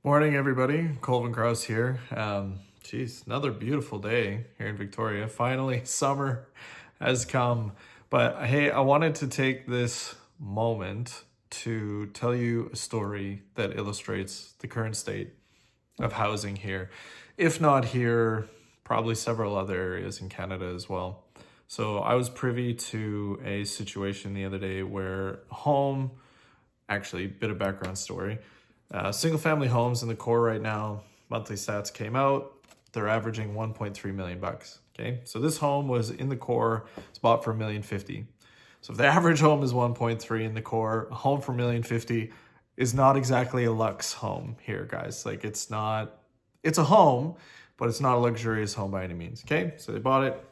Morning, everybody. Colvin Krause here. Another beautiful day here in Victoria. Finally, summer has come. But hey, I wanted to take this moment to tell you a story that illustrates the current state of housing here. If not here, probably several other areas in Canada as well. So I was privy to a situation the other day where actually, bit of background story. Single family homes in the core right now, monthly stats came out. They're averaging 1.3 million bucks. Okay. So this home was in the core, it's bought for $1,050,000. So if the average home is 1.3 in the core, a home for $1,050,000 is not exactly a luxe home here, guys. Like it's a home, but it's not a luxurious home by any means. Okay. So they bought it.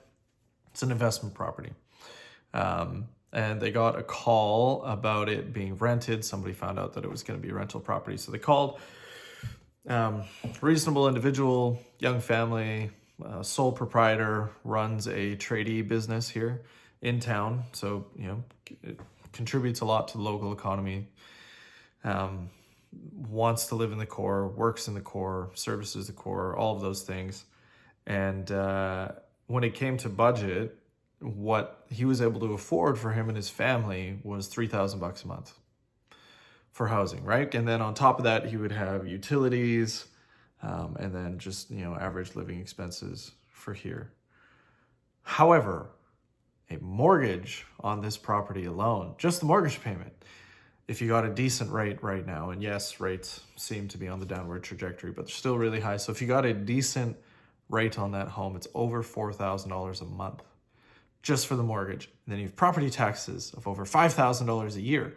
It's an investment property. And they got a call about it being rented. Somebody found out that it was going to be a rental property. So they called, reasonable individual, young family, sole proprietor, runs a tradie business here in town. So, it contributes a lot to the local economy. Wants to live in the core, works in the core, services the core, all of those things. And when it came to budget, what he was able to afford for him and his family was $3,000 a month for housing, right? And then on top of that, he would have utilities, and then just, average living expenses for here. However, a mortgage on this property alone, just the mortgage payment, if you got a decent rate right now, and yes, rates seem to be on the downward trajectory, but they're still really high. So if you got a decent rate on that home, it's over $4,000 a month just for the mortgage. And then you have property taxes of over $5,000 a year.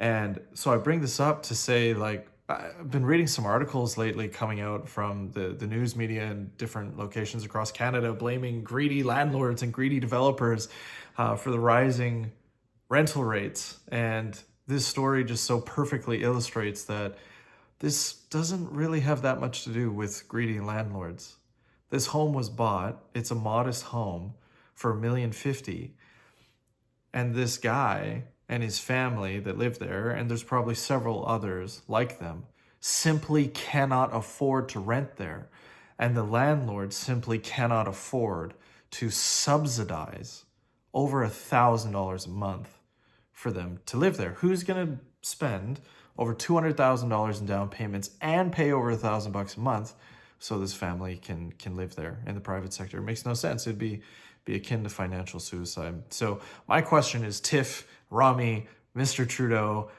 And so I bring this up to say, I've been reading some articles lately coming out from the news media in different locations across Canada, blaming greedy landlords and greedy developers for the rising rental rates. And this story just so perfectly illustrates that this doesn't really have that much to do with greedy landlords. This home was bought. It's a modest home for $1,050,000. And this guy and his family that live there, and there's probably several others like them, simply cannot afford to rent there. And the landlord simply cannot afford to subsidize over $1,000 a month for them to live there. Who's going to spend over $200,000 in down payments and pay over $1,000 a month so this family can live there in the private sector? It makes no sense. It'd be akin to financial suicide. So my question is, Tiff, Rami, Mr. Trudeau,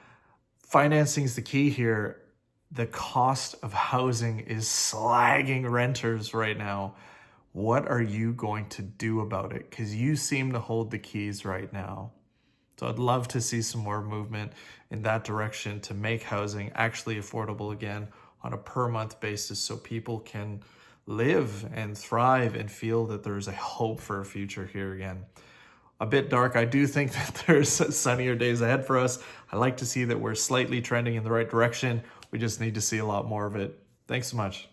financing is the key here. The cost of housing is slagging renters right now. What are you going to do about it? Because you seem to hold the keys right now. So I'd love to see some more movement in that direction to make housing actually affordable again on a per month basis so people can live and thrive and feel that there's a hope for a future here again. A bit dark. I do think that there's sunnier days ahead for us. I like to see that we're slightly trending in the right direction. We just need to see a lot more of it. Thanks so much.